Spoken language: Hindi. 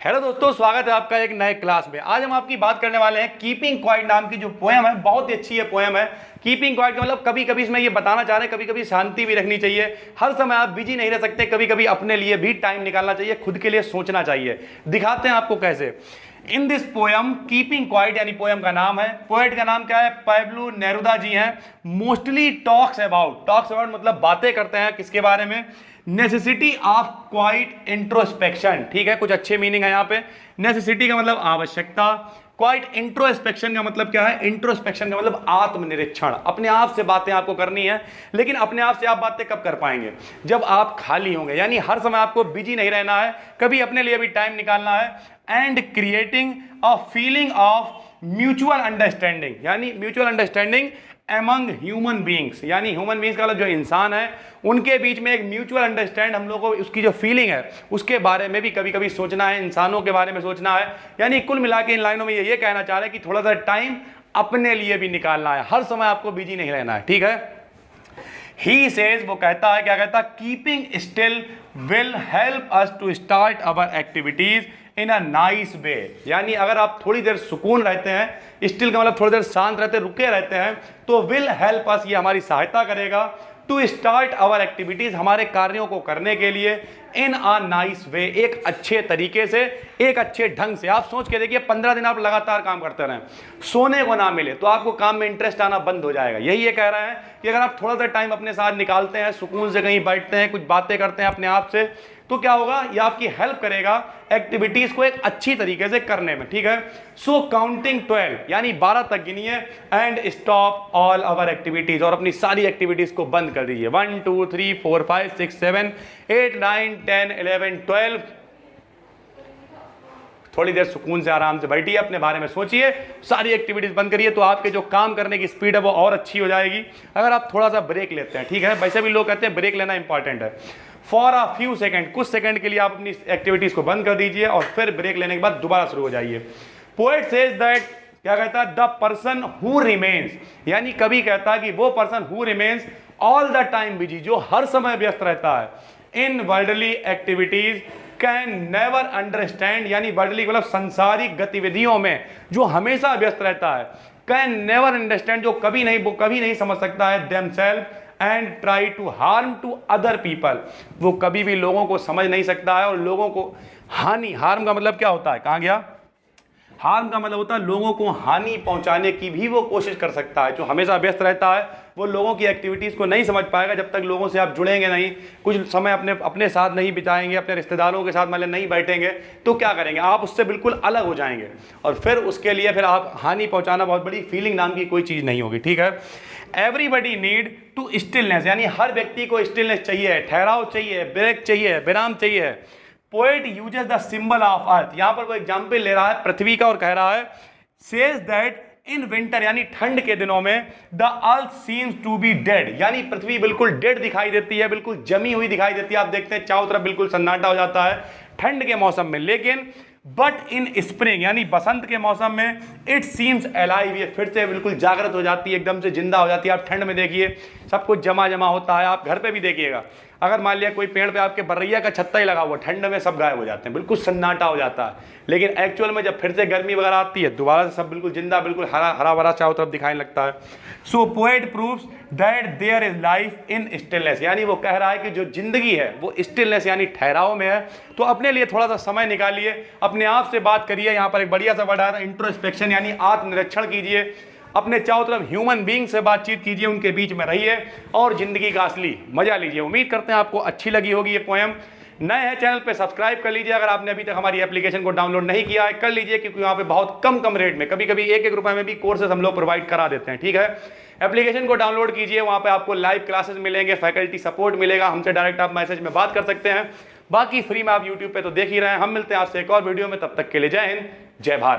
हेलो दोस्तों, स्वागत है आपका एक नए क्लास में। आज हम आपकी बात करने वाले हैं कीपिंग क्वाइट नाम की जो पोएम है, बहुत ही अच्छी है पोएम है। कीपिंग क्वाइट का मतलब कभी कभी इसमें ये बताना चाह रहे हैं, कभी कभी शांति भी रखनी चाहिए। हर समय आप बिजी नहीं रह सकते, कभी कभी अपने लिए भी टाइम निकालना चाहिए, खुद के लिए सोचना चाहिए। दिखाते हैं आपको कैसे। In this poem keeping quiet, यानी पोएम का नाम है, पोएट का नाम क्या है, पाब्लो नेरुदा जी हैं। मोस्टली टॉक्स अबाउट मतलब बातें करते हैं किसके बारे में, नेसेसिटी ऑफ क्वाइट इंट्रोस्पेक्शन। ठीक है, कुछ अच्छे मीनिंग है यहाँ पे। नेसेसिटी का मतलब आवश्यकता, क्वाइट इंट्रोस्पेक्शन का मतलब क्या है, इंट्रोस्पेक्शन का मतलब आत्मनिरीक्षण। अपने आप से बातें आपको करनी है, लेकिन अपने आप से आप बातें कब कर पाएंगे, जब आप खाली होंगे, यानी हर समय आपको बिजी नहीं रहना है, कभी अपने लिए भी टाइम निकालना है। And creating a feeling of mutual understanding, यानी mutual understanding among human beings, यानी ह्यूमन बींग्स का मतलब जो इंसान है उनके बीच में एक म्यूचुअल अंडरस्टैंड, हम लोगों को उसकी जो फीलिंग है उसके बारे में भी कभी कभी सोचना है, इंसानों के बारे में सोचना है। यानी कुल मिला के इन लाइनों में ये कहना चाह रहे हैं कि थोड़ा सा टाइम अपने लिए भी निकालना है, हर समय आपको बिजी नहीं रहना है। ठीक है, ही सेज, वो कहता है, क्या कहता है, keeping still will help us to start our activities in a nice way. यानी अगर आप थोड़ी देर सुकून रहते हैं, स्टिल का मतलब थोड़ी देर शांत रहते, रुके रहते हैं, तो विल हेल्प अस, ये हमारी सहायता करेगा, टू स्टार्ट आवर एक्टिविटीज, हमारे कार्यों को करने के लिए, इन अ नाइस वे, एक अच्छे तरीके से, एक अच्छे ढंग से। आप सोच के देखिए, 15 दिन आप लगातार काम करते रहें, सोने को ना मिले, तो आपको काम में इंटरेस्ट आना बंद हो जाएगा। यही ये कह रहे हैं कि अगर आप थोड़ा सा टाइम अपने साथ निकालते हैं, सुकून से कहीं बैठते हैं, कुछ बातें करते हैं अपने आप से, तो क्या होगा, ये आपकी हेल्प करेगा एक्टिविटीज को एक अच्छी तरीके से करने में। ठीक है, सो काउंटिंग 12, यानी 12 तक गिनिए, and stop all our activities, और अपनी सारी एक्टिविटीज को बंद कर दीजिए। 1 2 3 4 5 6 7 8 9 10 11 12। थोड़ी देर सुकून से आराम से बैठिए, अपने बारे में सोचिए, सारी एक्टिविटीज बंद करिए, तो आपके जो काम करने की स्पीड है वो और अच्छी हो जाएगी अगर आप थोड़ा सा ब्रेक लेते हैं। ठीक है, वैसे भी लोग कहते हैं ब्रेक लेना इंपॉर्टेंट है। फॉर अ फ्यू सेकंड, कुछ सेकंड के लिए आप अपनी एक्टिविटीज को बंद कर दीजिए और फिर ब्रेक लेने के बाद दोबारा शुरू हो जाइए। पोएट सेज दैट, क्या कहता है, द पर्सन हु रिमेन्स, यानी कभी कहता है कि वो person who remains all the time busy, जो हर समय व्यस्त रहता है, in worldly activities can never understand, यानी वर्ल्डली मतलब संसारिक गतिविधियों में जो हमेशा व्यस्त रहता है, कैन नेवर अंडरस्टैंड, जो कभी नहीं समझ सकता है, themselves and try to harm to other people, वो कभी भी लोगों को समझ नहीं सकता है और लोगों को हार्म का मतलब क्या होता है, कहां गया, हार्म का मतलब होता है लोगों को हानि पहुंचाने की भी वो कोशिश कर सकता है। जो हमेशा व्यस्त रहता है वो लोगों की एक्टिविटीज को नहीं समझ पाएगा, जब तक लोगों से आप जुड़ेंगे नहीं, कुछ समय अपने साथ नहीं बिताएंगे, अपने रिश्तेदारों के साथ मतलब नहीं बैठेंगे, तो क्या करेंगे, आप उससे बिल्कुल अलग हो जाएंगे, और फिर उसके लिए फिर आप हानि पहुंचाना बहुत बड़ी फीलिंग नाम की कोई चीज नहीं होगी। ठीक है, एवरीबडी नीड टू स्टिलनेस, यानी हर व्यक्ति को स्टिलनेस चाहिए, ठहराव चाहिए, ब्रेक चाहिए, विराम चाहिए। Poet uses the symbol of earth, यहां पर वो एग्जाम्पल ले रहा है पृथ्वी का और कह रहा है, सेज दैट इन विंटर, यानी ठंड के दिनों में, the earth seems to be dead, यानी पृथ्वी बिल्कुल डेड दिखाई देती है, बिल्कुल जमी हुई दिखाई देती है। आप देखते हैं चारों तरफ बिल्कुल सन्नाटा हो जाता है ठंड के मौसम में, लेकिन बट इन स्प्रिंग, यानी बसंत के मौसम में, इट सीम्स अलाइव, ये फिर से बिल्कुल जागृत हो जाती है, एकदम से जिंदा हो जाती है। आप ठंड में देखिए सब कुछ जमा होता है, आप घर पे भी देखिएगा, अगर मान लिया कोई पेड़ पे आपके बर्रैया का छत्ता ही लगा हुआ, ठंड में सब गायब हो जाते हैं, बिल्कुल सन्नाटा हो जाता है। लेकिन एक्चुअल में जब फिर से गर्मी वगैरह आती है, दोबारा से सब बिल्कुल जिंदा, बिल्कुल हरा भरा चारों तरफ दिखाने लगता है। So poet proves that there is life in stillness, यानी वो कह रहा है कि जो जिंदगी है वो स्टिलनेस यानी ठहराव में है। तो अपने लिए थोड़ा सा समय निकालिए, अपने आप से बात करिए। यहाँ पर एक बढ़िया सा वर्ड आया था, इंट्रोस्पेक्शन, यानी आत्मनिरीक्षण कीजिए, अपने चारों तरफ ह्यूमन बीइंग से बातचीत कीजिए, उनके बीच में रहिए और जिंदगी का असली मजा लीजिए। उम्मीद करते हैं आपको अच्छी लगी होगी ये पोएम। नए हैं चैनल पे सब्सक्राइब कर लीजिए, अगर आपने अभी तक हमारी एप्लीकेशन को डाउनलोड नहीं किया है कर लीजिए, क्योंकि वहाँ पे बहुत कम रेट में, कभी कभी 1-1 रुपए में भी कोर्सेज हम लोग प्रोवाइड करा देते हैं। ठीक है, एप्लीकेशन को डाउनलोड कीजिए, वहाँ पे आपको लाइव क्लासेस मिलेंगे, फैकल्टी सपोर्ट मिलेगा, हमसे डायरेक्ट आप मैसेज में बात कर सकते हैं। बाकी फ्री में आप यूट्यूब पे तो देख ही रहे हैं। हम मिलते हैं आपसे एक और वीडियो में, तब तक के लिए जय हिंद, जय भारत।